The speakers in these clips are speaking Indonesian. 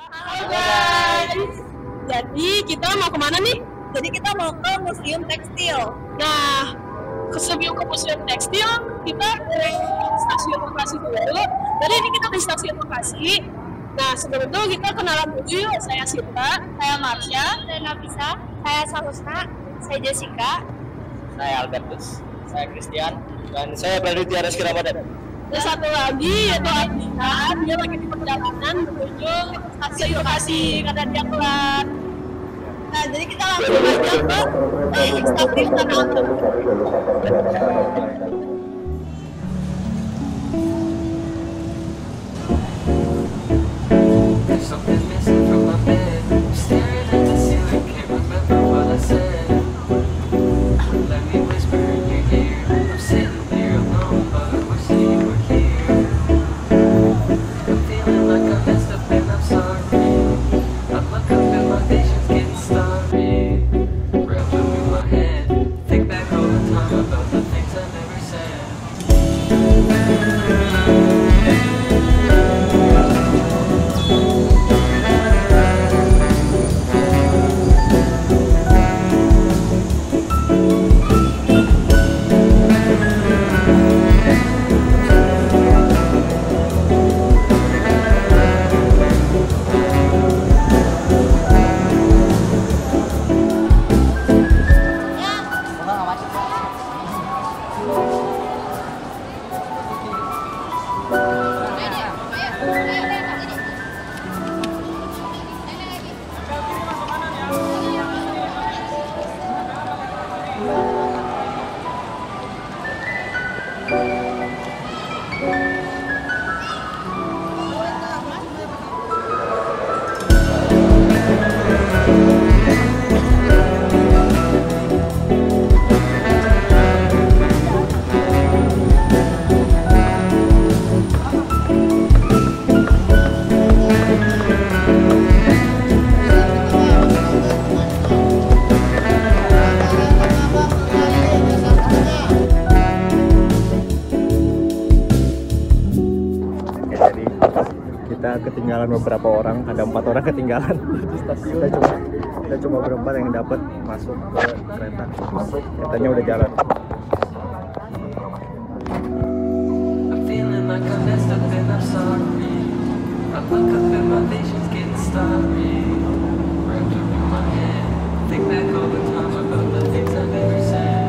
Halo guys. Jadi kita mau kemana nih? Jadi kita mau ke Museum Tekstil. Nah, sebelum ke Museum Tekstil, kita ke Stasiun Bekasi dulu. Jadi ini kita di Stasiun Bekasi. Nah, sebelum itu kita kenalan dulu yuk. Saya Sinta, saya Marsha, Saya Nafisa, saya Samusna, saya Jessica, Saya Albertus, saya Christian, dan saya Praditya Rizky Ramadan. dan satu lagi yaitu Adina. Dia lagi di perjalanan menuju Stasiun Bekasi karena dia kelar. Nah, jadi kita langsung aja ke Stasiun Tanah Abang. There's something missing from my bed. I'm staring at the ceiling, can't remember what I said. Let me whisper in your ear. I'm sitting here alone, but I wish that you were here. I'm feeling like I messed up and I'm sorry. I look up and my vision's getting starry. Wrapped up in my head, think back all the time about the things I never said. Jadi kita ketinggalan beberapa orang, ada 4 orang ketinggalan di stasiun. Kita cuma berempat yang dapat masuk ke kereta. Keretanya udah jalan. I'm feeling like I messed up and I'm sorry. I look up and my vision's getting starry. Wrapped up in my head, think back all the time about the things I never said.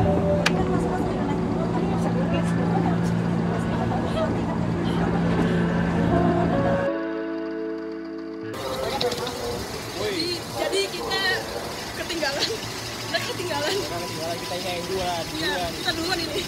Jadi kita ketinggalan. Udah ketinggalan. Kita yang duluan. Iya, kita duluan ini.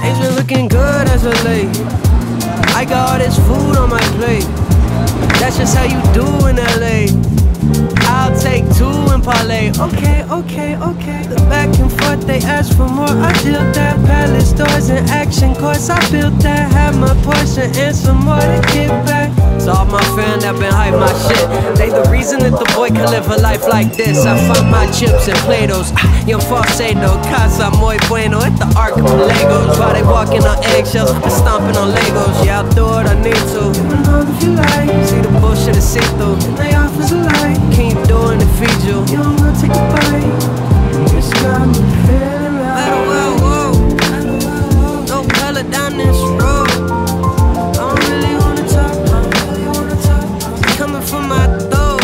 Things been looking good as of late. I got all this food on my plate. That's just how you do in LA. I'll take 2 and parlay. Okay, okay, okay. The back and forth, they ask for more. I built that palace, doors and action course. I built that, have my portion and some more to get back. So all my fans that been hype my shit, they the reason that the boy can live a life like this. I find my chips and Play-Dohs, young falsetto, casa muy bueno at the Archipelagos. While they walking on eggshells, I'm stomping on Legos. Yeah, I'll do what I need to. Even though if you like, see the bullshit is see through. And they offers a light, can you do it to feed you? You don't wanna take a bite. It's got me feeling right. Let well, whoa, no color down this road. I don't really wanna talk. Coming from my throat.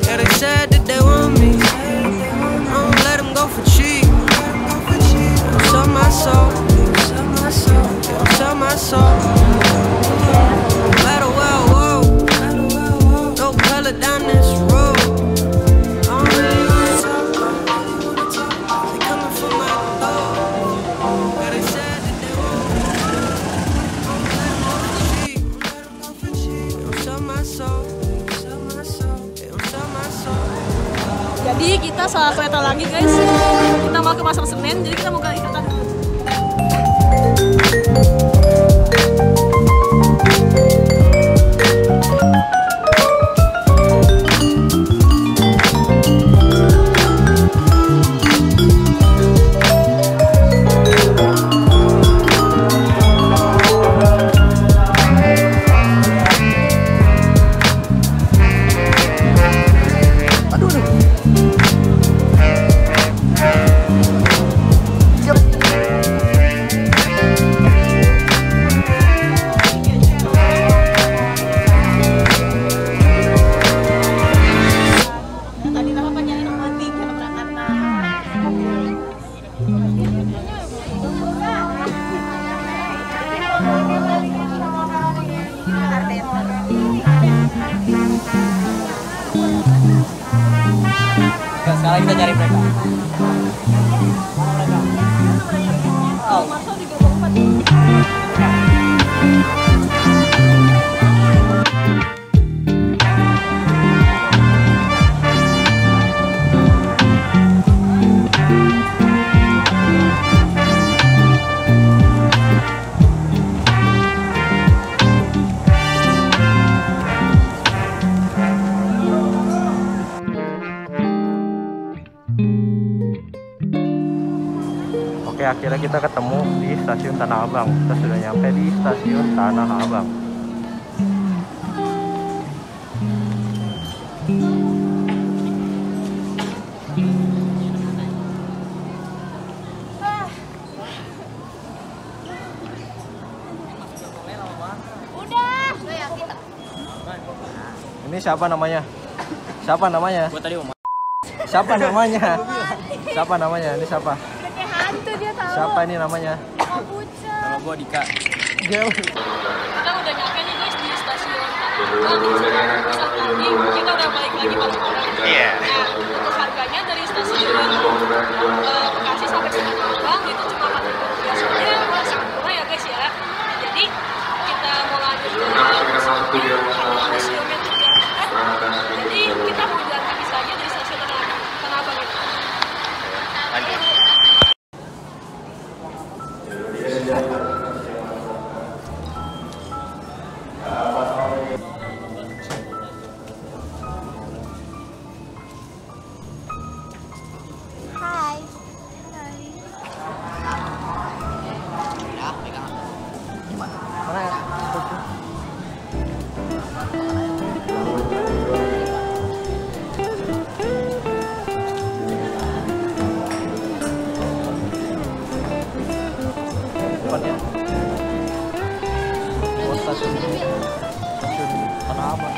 Yeah, they said that they want me. I don't let them go for cheap. Don't sell my soul. Don't sell my soul. Let well, whoa, no color down this road. I don't really wanna talk. They coming from my throat. Yeah, they said that they want me. Don't let them go for cheap. Don't sell my soul. Don't sell my soul. Jadi kita salah kereta lagi guys. Kita mau ke Pasar Senen, jadi kita mau gali kereta dulu. Sekarang kita cari mereka. Oke, akhirnya kita ketemu di stasiun Tanah Abang. Kita sudah nyampe di stasiun Tanah Abang. Ini siapa namanya? Siapa namanya? Siapa namanya? Siapa namanya? Ini siapa? Hantu dia tahu. Siapa ini namanya? Nama gua Dika. Gel. Kita udah nyampe nih guys di stasiun Tanah Abang. Kita udah balik lagi balik orang. Iya. Nah, untuk harganya dari stasiun Bekasi sampai ke Tanah Abang itu cuma 4.000 biasanya sangat murah ya guys ya. Jadi kita mau lanjut ke museumnya tuh biar dekat. Jadi kita mau jalan kaki saja dari stasiun Tanah Abang itu. Lanjut. Hai. Mana ya? Depannya. Buat stasiun Tanah Abang.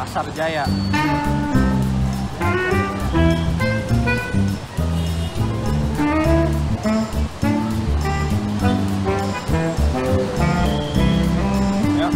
Pasar Jaya. Ya.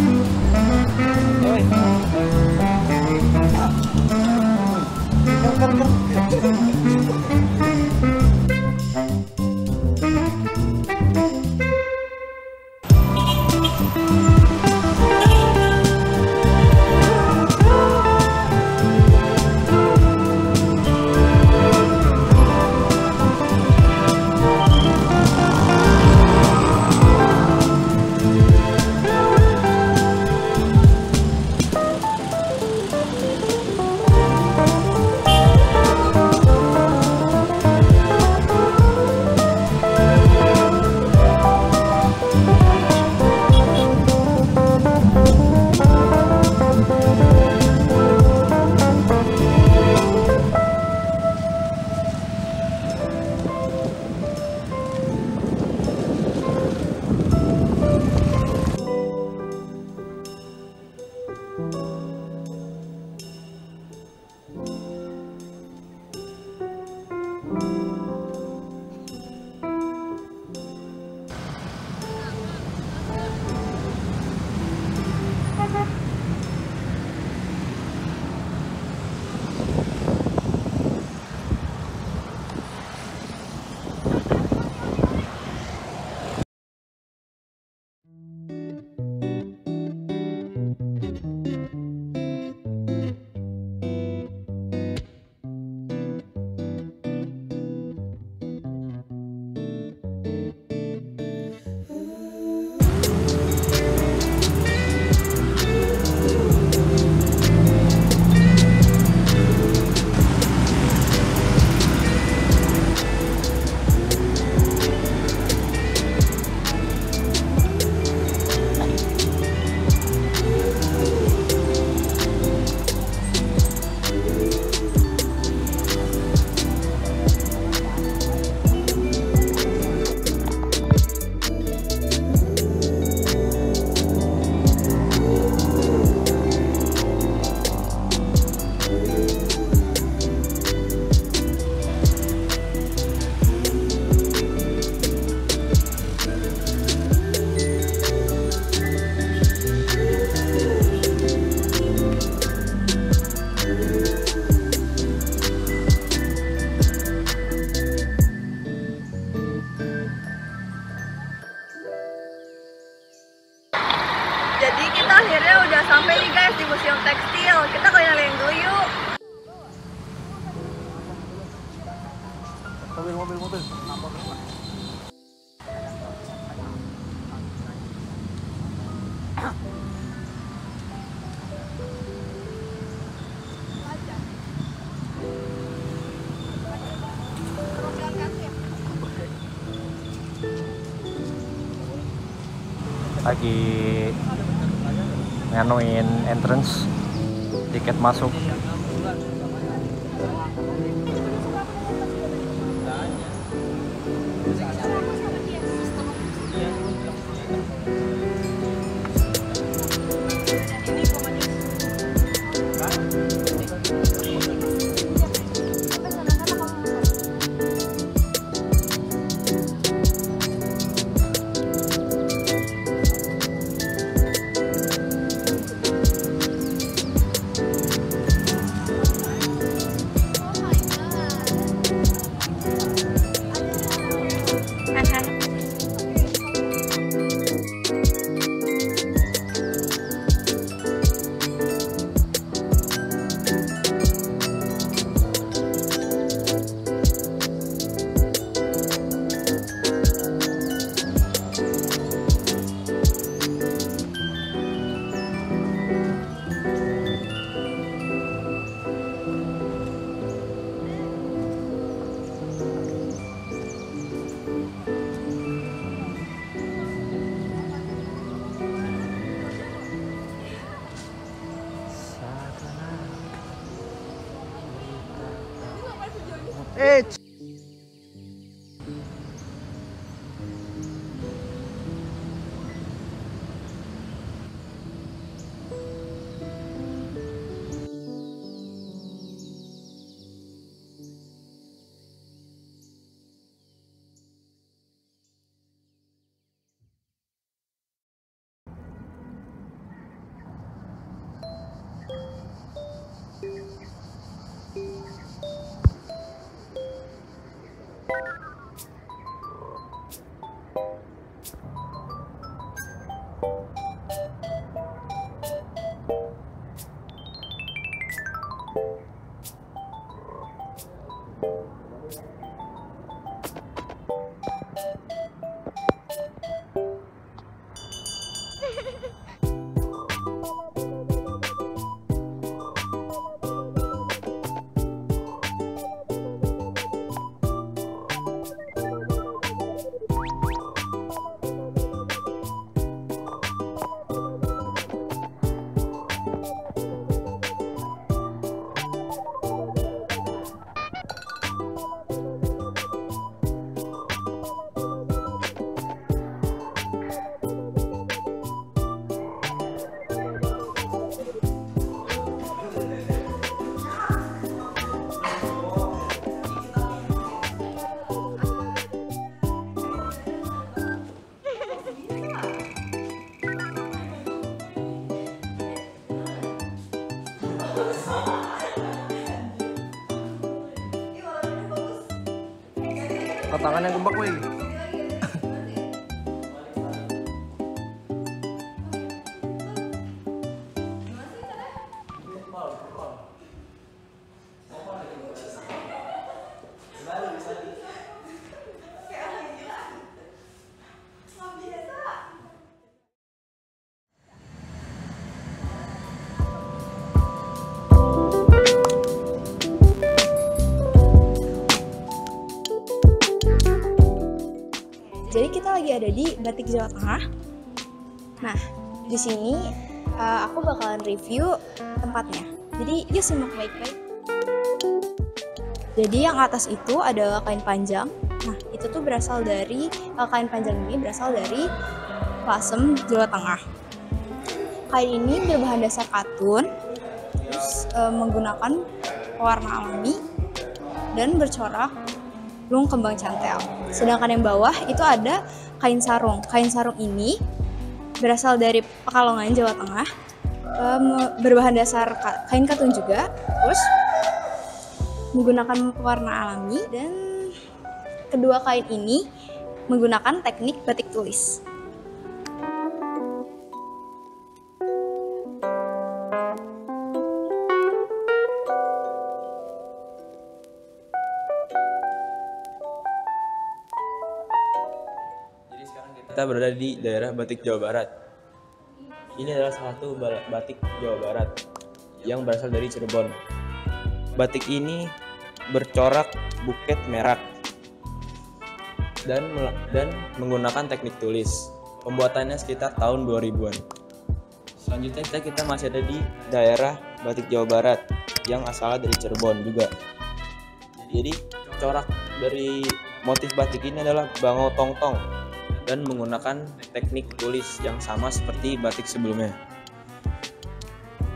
Lagi nganuin entrance tiket masuk. Tangan yang gembak, woi. Jadi kita lagi ada di Batik Jawa Tengah. Nah, di sini aku bakalan review tempatnya. Jadi yuk simak baik-baik. Jadi yang atas itu adalah kain panjang. Nah, itu tuh berasal dari kain panjang ini berasal dari Lasem, Jawa Tengah. Kain ini berbahan dasar katun, terus menggunakan pewarna alami dan bercorak burung kembang cantel. Sedangkan yang bawah itu ada kain sarung. Kain sarung ini berasal dari Pekalongan, Jawa Tengah, berbahan dasar kain katun juga, terus menggunakan pewarna alami, dan kedua kain ini menggunakan teknik batik tulis. kita berada di daerah Batik Jawa Barat. Ini adalah salah satu batik Jawa Barat yang berasal dari Cirebon. Batik ini bercorak buket merak dan menggunakan teknik tulis. Pembuatannya sekitar tahun 2000-an. Selanjutnya kita masih ada di daerah Batik Jawa Barat yang asalnya dari Cirebon juga. Jadi corak dari motif batik ini adalah bangau tongtong dan menggunakan teknik tulis yang sama seperti batik sebelumnya.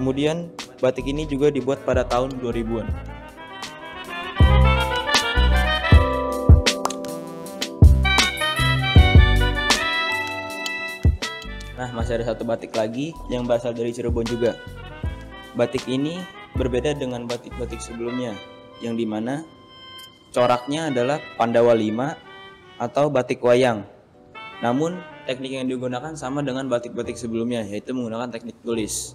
Kemudian batik ini juga dibuat pada tahun 2000-an. Nah, masih ada satu batik lagi yang berasal dari Cirebon juga. Batik ini berbeda dengan batik-batik sebelumnya, yang dimana coraknya adalah Pandawa 5 atau batik wayang. Namun, teknik yang digunakan sama dengan batik-batik sebelumnya, yaitu menggunakan teknik tulis.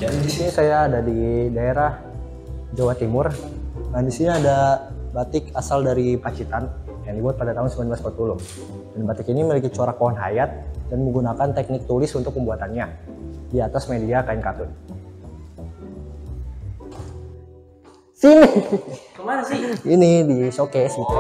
Jadi di sini saya ada di daerah Jawa Timur. Nah, di sini ada batik asal dari Pacitan yang dibuat pada tahun 1940. Dan batik ini memiliki corak pohon hayat dan menggunakan teknik tulis untuk pembuatannya di atas media kain katun. Sini. Kemana sih? Ini di showcase gitu.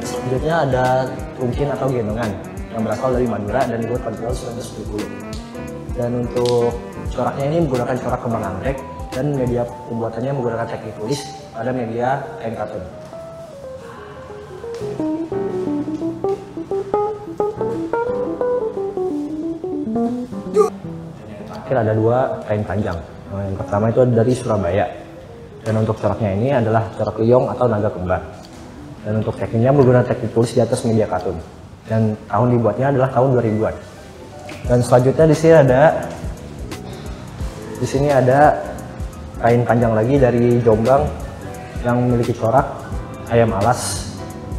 Selanjutnya ada tungkin atau gendongan yang berasal dari Madura dan dibuat pada tahun 1970. Dan untuk coraknya ini menggunakan corak kembang anggrek dan media pembuatannya menggunakan teknik tulis pada media kain katun. Terakhir ada dua kain panjang. Yang pertama itu dari Surabaya. Dan untuk coraknya ini adalah corak liong atau naga kembar. Dan untuk tekniknya menggunakan teknik tulis di atas media katun. Dan tahun dibuatnya adalah tahun 2000-an. Dan selanjutnya di sini ada kain panjang lagi dari Jombang yang memiliki corak ayam alas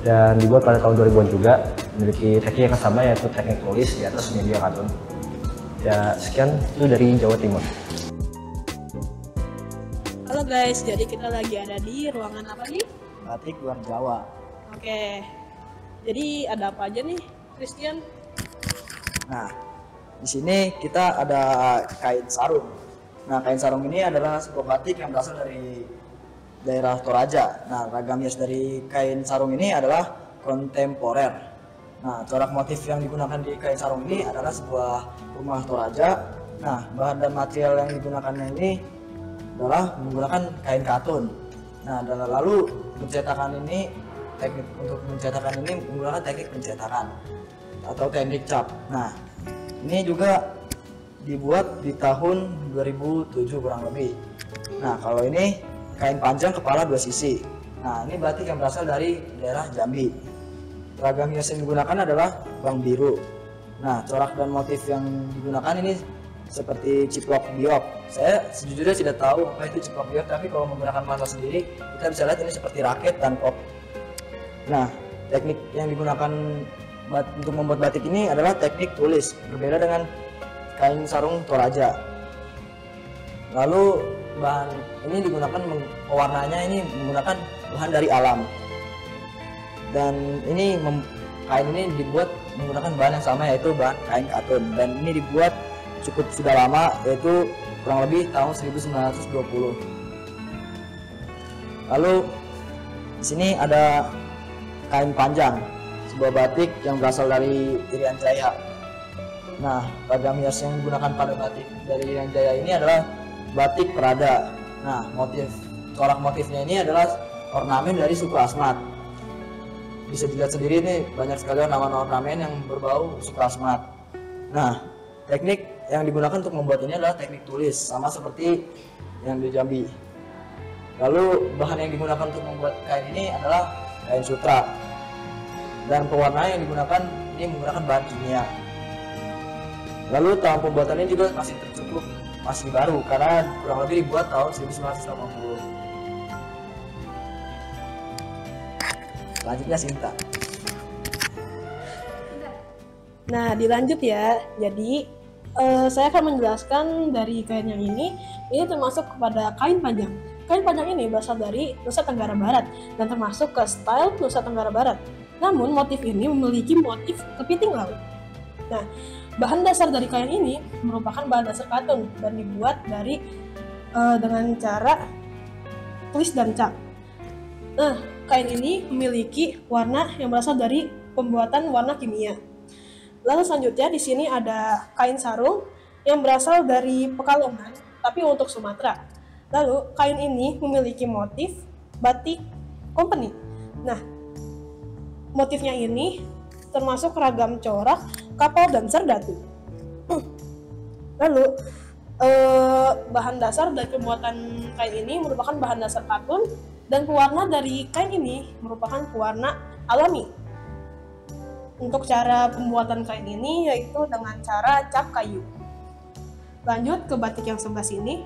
dan dibuat pada tahun 2000-an juga, memiliki teknik yang sama yaitu teknik tulis di atas media katun. Ya, sekian itu dari Jawa Timur. Halo guys, jadi kita lagi ada di ruangan apa nih? Batik luar Jawa. Oke, jadi ada apa aja nih, Christian? Nah, di sini kita ada kain sarung. Nah, kain sarung ini adalah sebuah batik yang berasal dari daerah Toraja. Nah, ragam hias dari kain sarung ini adalah kontemporer. Nah, corak motif yang digunakan di kain sarung ini adalah sebuah rumah Toraja. Nah, bahan dan material yang digunakannya ini adalah menggunakan kain katun. Nah, dan lalu pencetakan ini untuk mencetakan ini menggunakan teknik pencetakan atau teknik cap. Nah, ini juga dibuat di tahun 2007 kurang lebih. Nah, kalau ini kain panjang kepala dua sisi. Nah, ini batik yang berasal dari daerah Jambi. Ragam hias yang digunakan adalah bang biru. Nah, corak dan motif yang digunakan ini seperti ciplok biok. Saya sejujurnya tidak tahu apa itu ciplok biok, tapi kalau menggunakan mata sendiri kita bisa lihat ini seperti raket dan pop. Nah, teknik yang digunakan untuk membuat batik ini adalah teknik tulis, berbeda dengan kain sarung Toraja. Lalu bahan ini digunakan, pewarnanya ini menggunakan bahan dari alam. Dan ini kain ini dibuat menggunakan bahan yang sama, yaitu bahan kain katun. Dan ini dibuat cukup sudah lama, yaitu kurang lebih tahun 1920. Lalu di sini ada kain panjang, sebuah batik yang berasal dari Irian Jaya. Nah, ragam hias yang digunakan pada batik dari Irian Jaya ini adalah batik Prada. Nah, corak motifnya ini adalah ornamen dari suku Asmat. Bisa dilihat sendiri nih, banyak sekali ornamen yang berbau suku Asmat. Nah, teknik yang digunakan untuk membuat ini adalah teknik tulis, sama seperti yang di Jambi. Lalu bahan yang digunakan untuk membuat kain ini adalah kain sutra. Dan pewarna yang digunakan ini menggunakan bahan kimia. Lalu tahun pembuatannya juga masih tercukup, masih baru karena kurang lebih dibuat tahun 1980. Selanjutnya Sinta. Nah, dilanjut ya. Jadi, saya akan menjelaskan dari kain yang ini termasuk kepada kain panjang. Kain panjang ini berasal dari Nusa Tenggara Barat dan termasuk ke style Nusa Tenggara Barat. Namun, motif ini memiliki motif kepiting laut. Nah, bahan dasar dari kain ini merupakan bahan dasar katun dan dibuat dari dengan cara tulis dan cat. Nah, kain ini memiliki warna yang berasal dari pembuatan warna kimia. Lalu selanjutnya di sini ada kain sarung yang berasal dari Pekalongan, tapi untuk Sumatera. Lalu kain ini memiliki motif batik company. Nah, motifnya ini termasuk ragam corak, kapal dan serdadu. Lalu bahan dasar dari pembuatan kain ini merupakan bahan dasar katun dan pewarna dari kain ini merupakan pewarna alami. Untuk cara pembuatan kain ini yaitu dengan cara cap kayu. Lanjut ke batik yang sebelah sini.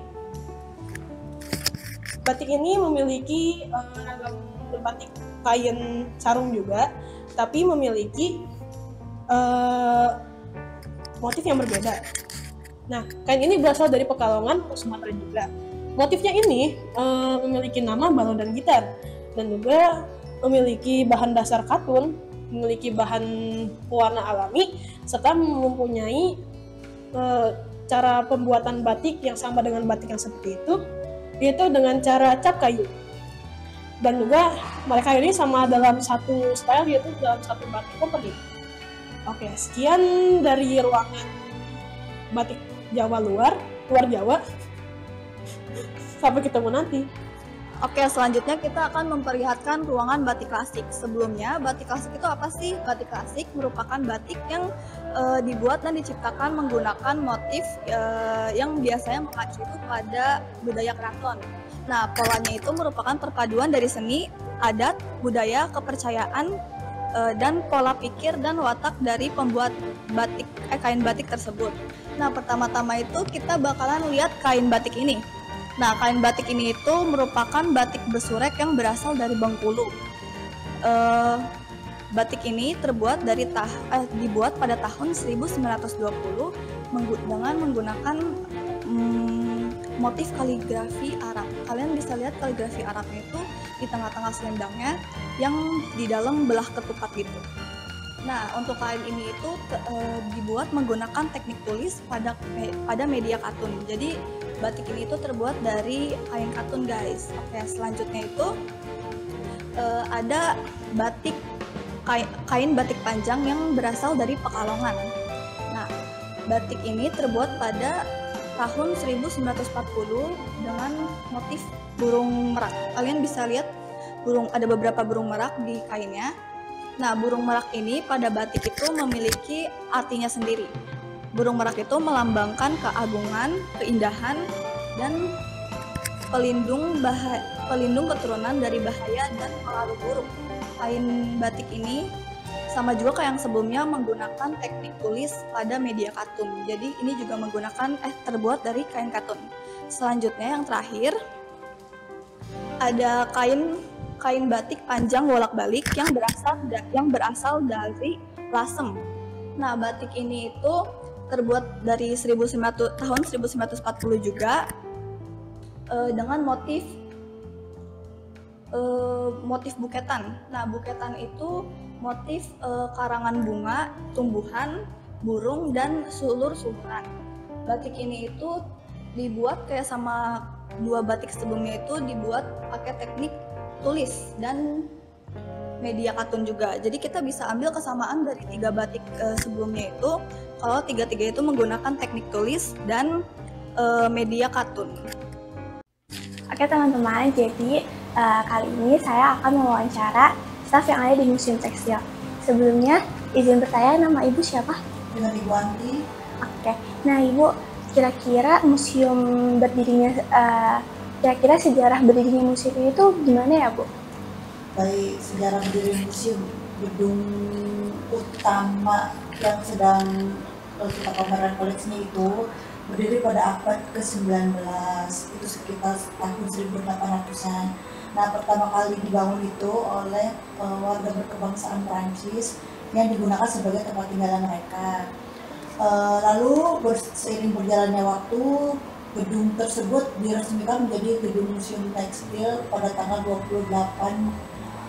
Batik ini memiliki ragam batik kain sarung juga, tapi memiliki motif yang berbeda. Nah, kain ini berasal dari Pekalongan, Sumatera juga. Motifnya ini memiliki nama balon dan gitar, dan juga memiliki bahan dasar katun, memiliki bahan pewarna alami, serta mempunyai cara pembuatan batik yang sama dengan batik yang seperti itu, yaitu dengan cara cap kayu. Dan juga mereka ini sama dalam satu style, yaitu dalam satu batik company. Oke, sekian dari ruangan batik Jawa luar Jawa. Sampai ketemu nanti. Oke, selanjutnya kita akan memperlihatkan ruangan batik klasik. Sebelumnya, batik klasik itu apa sih? Batik klasik merupakan batik yang dibuat dan diciptakan menggunakan motif yang biasanya mengacu pada budaya keraton. Nah, polanya itu merupakan perpaduan dari seni, adat, budaya, kepercayaan, dan pola pikir dan watak dari pembuat batik kain batik tersebut. Nah, pertama-tama itu kita bakalan lihat kain batik ini. Nah, kain batik ini itu merupakan batik besurek yang berasal dari Bengkulu. Batik ini terbuat dari dibuat pada tahun 1920 dengan menggunakan motif kaligrafi Arab. Kalian bisa lihat kaligrafi Arabnya itu di tengah-tengah selendangnya yang di dalam belah ketupat gitu. Nah, untuk kain ini itu dibuat menggunakan teknik tulis pada media katun. Jadi batik ini itu terbuat dari kain katun, guys. Oke, selanjutnya itu ada kain batik panjang yang berasal dari Pekalongan. Nah, batik ini terbuat pada tahun 1940 dengan motif burung merak. Kalian bisa lihat ada beberapa burung merak di kainnya. Nah, burung merak ini pada batik itu memiliki artinya sendiri. Burung merak itu melambangkan keagungan, keindahan, dan pelindung keturunan dari bahaya dan pengaruh buruk. Kain batik ini sama juga kayak yang sebelumnya menggunakan teknik tulis pada media katun. Jadi ini juga terbuat dari kain katun. Selanjutnya yang terakhir ada kain batik panjang bolak-balik yang berasal dari Lasem. Nah, batik ini itu terbuat dari tahun 1940 juga dengan motif buketan. Nah, buketan itu motif karangan bunga, tumbuhan, burung, dan sulur-suluran. Batik ini itu dibuat kayak sama dua batik sebelumnya itu dibuat pakai teknik tulis dan media katun juga. Jadi kita bisa ambil kesamaan dari tiga batik sebelumnya itu kalau tiga-tiga itu menggunakan teknik tulis dan media katun. Oke teman-teman, jadi kali ini saya akan mewawancara staf yang ada di Museum Tekstil. Sebelumnya, izin bertanya, nama Ibu siapa? Dengan Ibu Anti. Oke, nah Ibu, kira-kira museum berdirinya, kira-kira sejarah berdirinya museum itu gimana ya Bu? Baik, sejarah berdiri museum, gedung utama yang sedang kita pameran koleksinya itu berdiri pada abad ke-19, itu sekitar tahun 1800-an. Nah, pertama kali dibangun itu oleh warga berkebangsaan Prancis yang digunakan sebagai tempat tinggalan mereka. Lalu seiring berjalannya waktu, gedung tersebut diresmikan menjadi Gedung Museum Tekstil pada tanggal 28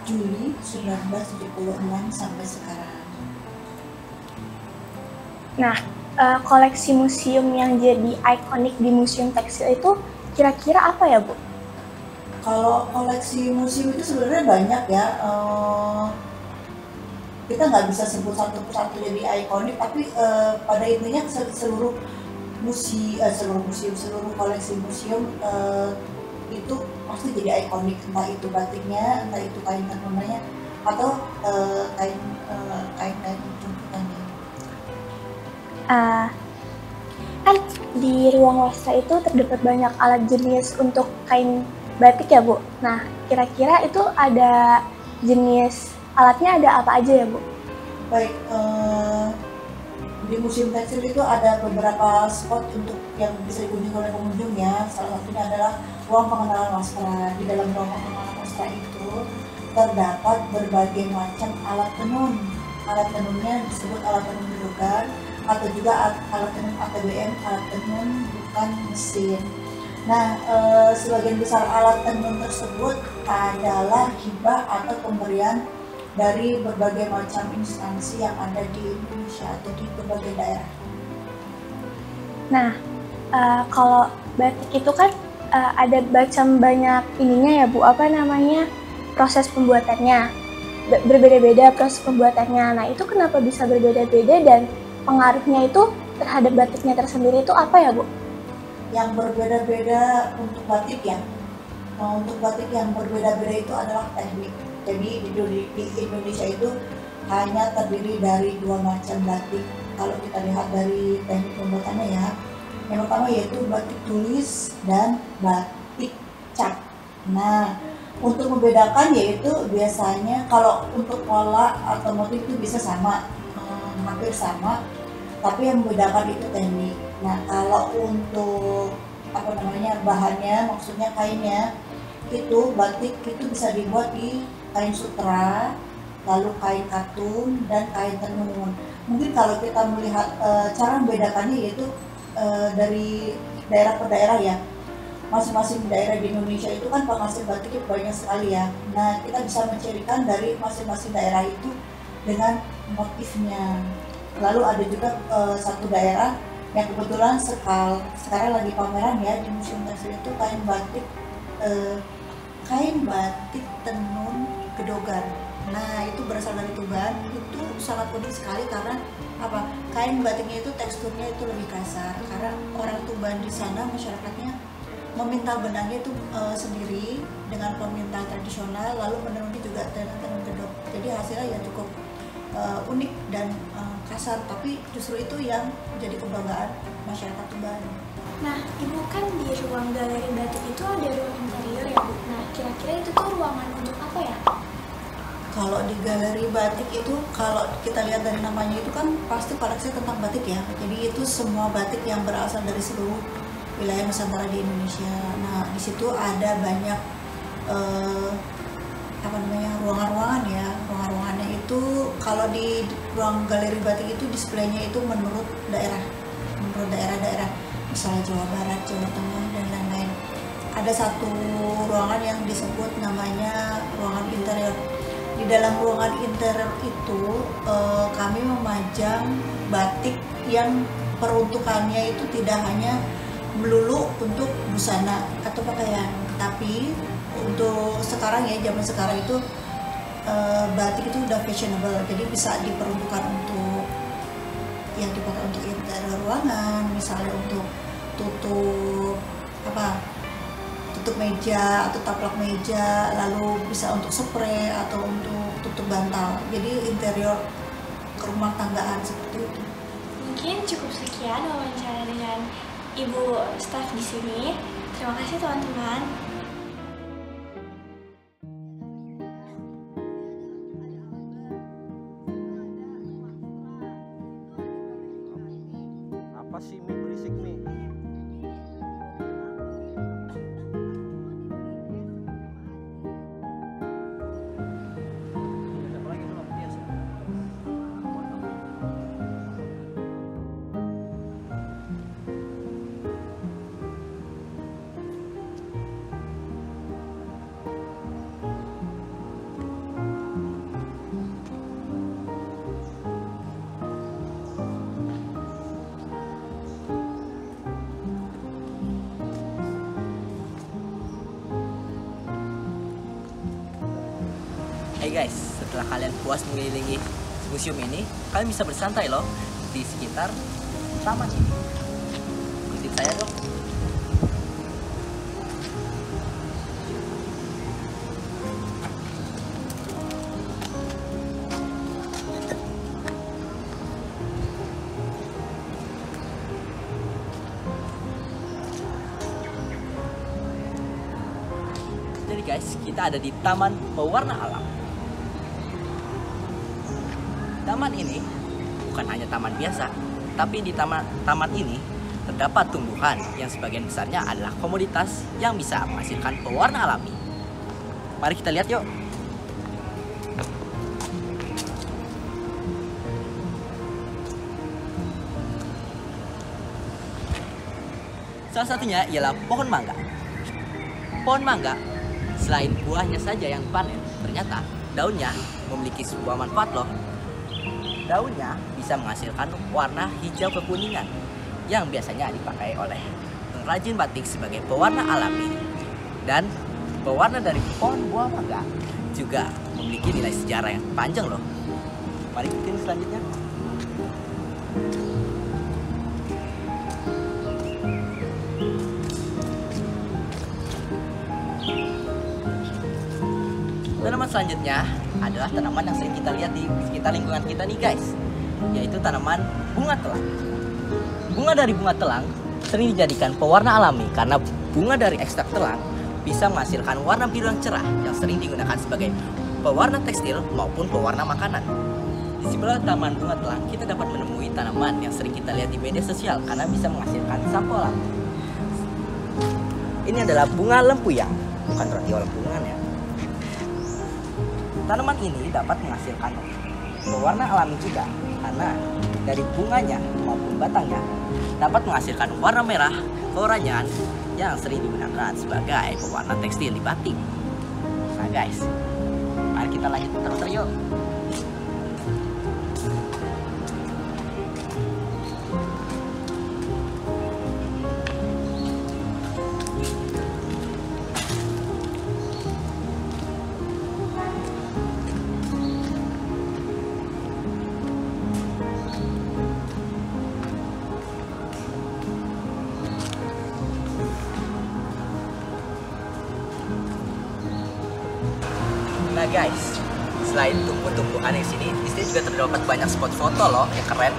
Juli 1976 sampai sekarang. Nah, koleksi museum yang jadi ikonik di Museum Tekstil itu kira-kira apa ya, Bu? Kalau koleksi museum itu sebenarnya banyak ya. Kita nggak bisa sebut satu persatu jadi ikonik, tapi pada intinya seluruh koleksi museum itu pasti jadi ikonik, entah itu batiknya, entah itu kain tenunnya, atau kain jemputannya. Kan di ruang wastra itu terdapat banyak alat jenis untuk kain batik ya, Bu. Nah, kira-kira itu ada jenis alatnya ada apa aja ya, Bu? Baik, di Museum Tekstil itu ada beberapa spot untuk yang bisa dikunjungi oleh pengunjung ya. Salah satunya adalah ruang pengenalan wastra. Di dalam ruang pengenalan wastra itu terdapat berbagai macam alat tenun. Alat tenunnya disebut alat tenun gedogan atau juga alat tenun ATBM, alat tenun bukan mesin. Nah, sebagian besar alat tenun tersebut adalah hibah atau pemberian dari berbagai macam instansi yang ada di Indonesia atau di berbagai daerah. Nah, kalau batik itu kan ada macam banyak ininya ya, Bu, apa namanya, proses pembuatannya. Berbeda-beda proses pembuatannya. Nah, itu kenapa bisa berbeda-beda dan pengaruhnya itu terhadap batiknya tersendiri itu apa ya, Bu? Yang berbeda-beda untuk batik ya. Untuk batik yang berbeda-beda itu adalah teknik. Jadi di Indonesia itu hanya terdiri dari 2 macam batik. Kalau kita lihat dari teknik pembuatannya ya, yang pertama yaitu batik tulis dan batik cap. Nah, untuk membedakan yaitu biasanya kalau untuk pola atau motif itu bisa sama, hampir sama, tapi yang membedakan itu teknik. Nah, kalau untuk bahannya, maksudnya kainnya, itu batik itu bisa dibuat di kain sutra, lalu kain katun, dan kain tenun. Mungkin kalau kita melihat cara membedakannya yaitu dari daerah ke daerah ya. Masing-masing daerah di Indonesia itu kan penghasil batik banyak sekali ya. Nah, kita bisa mencirikan dari masing-masing daerah itu dengan motifnya. Lalu ada juga satu daerah yang kebetulan sekarang lagi pameran ya di Museum Tekstil itu kain batik tenun gedogan. Nah, itu berasal dari Tuban. Itu sangat unik sekali karena apa? Kain batiknya itu teksturnya itu lebih kasar karena orang Tuban di sana masyarakatnya memintal benangnya itu sendiri dengan pemintal tradisional, lalu menenunnya juga tenun gedok. Jadi hasilnya ya cukup unik dan kasar, tapi justru itu yang jadi kebanggaan masyarakat Tuban. Nah, Ibu kan di ruang galeri batik itu ada ruang interior ya, Bu. Nah, kira-kira itu tuh ruangan untuk apa ya? Kalau di galeri batik itu, kalau kita lihat dari namanya itu kan pasti koleksi tentang batik ya. Jadi itu semua batik yang berasal dari seluruh wilayah Nusantara di Indonesia. Nah, di situ ada banyak ruangan-ruangan ya. Ruangan-ruangannya itu kalau di ruang galeri batik itu displaynya itu menurut daerah-daerah, misalnya Jawa Barat, Jawa Tengah, dan lain-lain. Ada satu ruangan yang disebut namanya ruangan interior. Di dalam ruangan interior itu kami memajang batik yang peruntukannya itu tidak hanya melulu untuk busana atau pakaian, tapi untuk sekarang ya, zaman sekarang itu batik itu udah fashionable, jadi bisa diperuntukkan untuk yang dipakai untuk interior ruangan, misalnya untuk tutup meja atau taplak meja, lalu bisa untuk spray atau untuk tutup bantal. Jadi interior rumah tanggaan seperti itu. Mungkin cukup sekian wawancara dengan Ibu staf di sini. Terima kasih teman-teman. Apa sih Mi berisik Mi? Hey guys, setelah kalian puas mengelilingi museum ini, kalian bisa bersantai loh di sekitar taman ini. Ikutin saya dong. Jadi guys, kita ada di Taman Pewarna Alam. Taman ini bukan hanya taman biasa, tapi di taman ini terdapat tumbuhan yang sebagian besarnya adalah komoditas yang bisa menghasilkan pewarna alami. Mari kita lihat yuk. Salah satunya ialah pohon mangga. Pohon mangga, selain buahnya saja yang dipanen, ternyata daunnya memiliki sebuah manfaat loh. Daunnya bisa menghasilkan warna hijau kekuningan yang biasanya dipakai oleh pengrajin batik sebagai pewarna alami. Dan pewarna dari pohon buah mangga juga memiliki nilai sejarah yang panjang loh. Mari ikutin selanjutnya. Tanaman selanjutnya adalah tanaman yang sering kita lihat di sekitar lingkungan kita nih guys, yaitu tanaman bunga telang. Bunga dari bunga telang sering dijadikan pewarna alami karena bunga dari ekstrak telang bisa menghasilkan warna biru yang cerah yang sering digunakan sebagai pewarna tekstil maupun pewarna makanan. Di sebelah taman bunga telang kita dapat menemui tanaman yang sering kita lihat di media sosial karena bisa menghasilkan sampo alami. Ini adalah bunga lempuyang, bukan radio lempungan ya. Tanaman ini dapat menghasilkan pewarna alami juga karena dari bunganya maupun batangnya dapat menghasilkan warna merah keoranyan yang sering digunakan sebagai pewarna tekstil di batik. Nah guys, mari kita lanjut terus yuk. Nah guys, selain tumbuh-tumbuhan di sini juga terdapat banyak spot foto loh yang keren.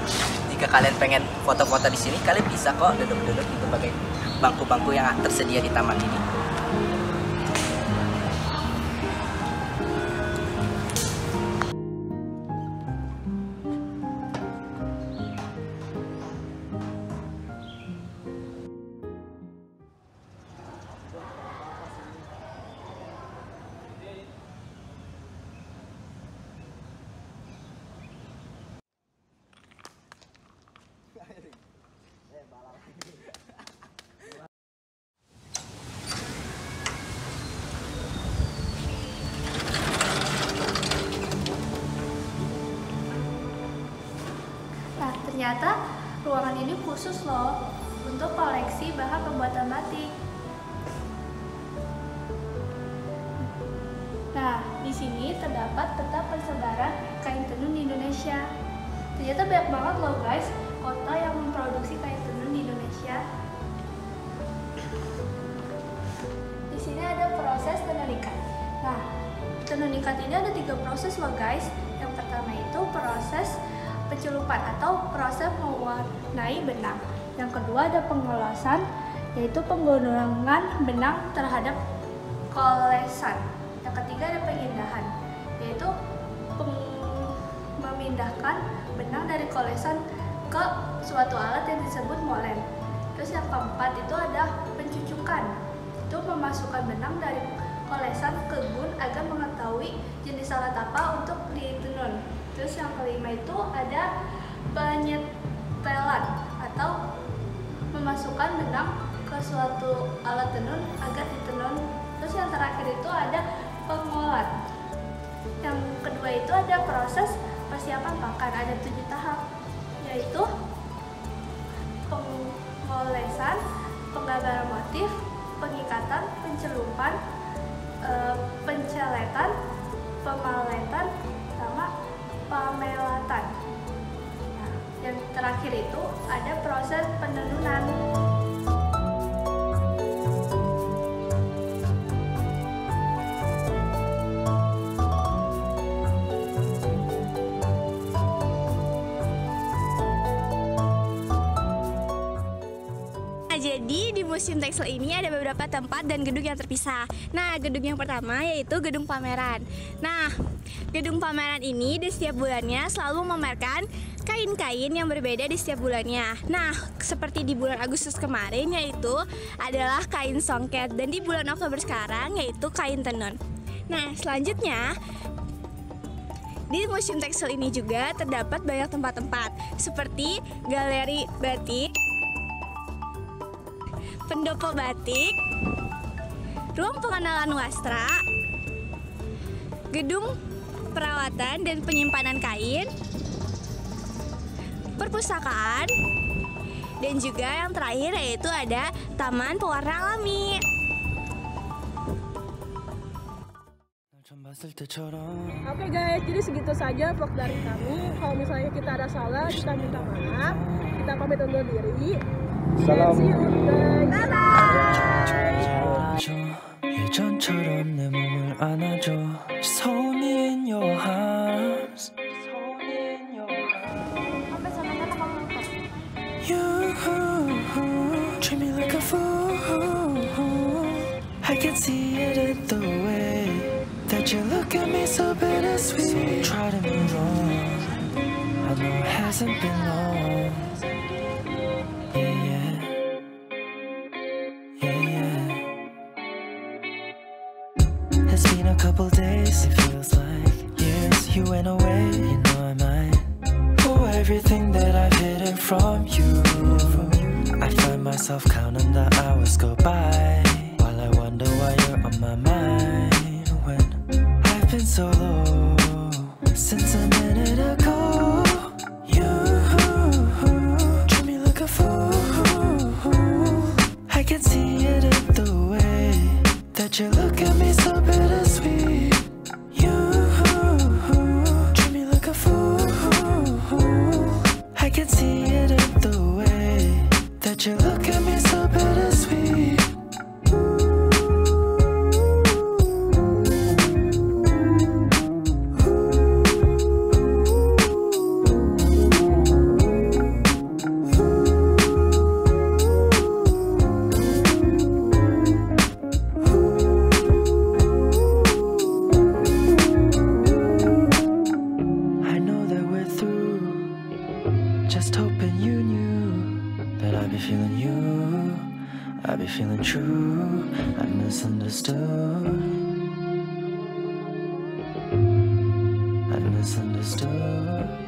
Jika kalian pengen foto-foto di sini, kalian bisa kok duduk-duduk di berbagai bangku-bangku yang tersedia di taman ini. Nah, ternyata ruangan ini khusus loh untuk koleksi bahan pembuatan batik. Nah, di sini terdapat peta persebaran kain tenun di Indonesia. Ternyata banyak banget loh guys, kota yang memproduksi kain tenun di Indonesia. Di sini ada proses tenun ikat. Nah, tenun ikat ini ada 3 proses loh guys. Yang pertama itu proses pencelupan atau proses mewarnai benang. Yang kedua ada pengolasan, yaitu penggunungan benang terhadap kolesan. Yang ketiga ada pengindahan, yaitu memindahkan benang dari kolesan ke suatu alat yang disebut molen. Terus yang keempat itu ada pencucukan, itu memasukkan benang dari kolesan ke gun agar mengetahui jenis alat apa untuk ditenun. Terus yang kelima itu ada penyetelan atau memasukkan benang ke suatu alat tenun agar ditenun. Terus yang terakhir itu ada pengolat. Yang kedua itu ada proses persiapan pakan, ada 7 tahap, yaitu pengolesan, penggambaran motif, pengikatan, pencelupan, penceletan, pemaletan, terakhir itu ada proses penenunan. Jadi di Museum Tekstil ini ada beberapa tempat dan gedung yang terpisah. Nah, gedung yang pertama yaitu gedung pameran. Nah, gedung pameran ini di setiap bulannya selalu memamerkan kain-kain yang berbeda di setiap bulannya. Nah, seperti di bulan Agustus kemarin yaitu adalah kain songket, dan di bulan Oktober sekarang yaitu kain tenun. Nah, selanjutnya di Museum Tekstil ini juga terdapat banyak tempat-tempat seperti galeri batik, pendopo batik, ruang pengenalan wastra, gedung perawatan dan penyimpanan kain, perpustakaan, dan juga yang terakhir yaitu ada Taman Pewarna Alami. Oke guys, jadi segitu saja vlog dari kami. Kalau misalnya kita ada salah, kita minta maaf. Kita pamit undur diri. Salam. See you guys. Bye-bye. 예전처럼 내 몸을 안아줘. Hold me in your arms. You treat me like a fool. I can see it in the way that you look at me so bittersweet. Try to move on. I know it hasn't been long. It's been a couple days, it feels like years. You went away, you know I might for everything that I've hidden from you. I find myself counting the hours go by while I wonder why you're on my mind. When I've been so low since a minute ago. You treat me like a fool. I can see it in the way that you look at me so bittersweet. You treat me like a fool. I can see it in the way that you look at me so bittersweet. Just hoping you knew that I'd be feeling you, I'd be feeling true. I misunderstood, I misunderstood.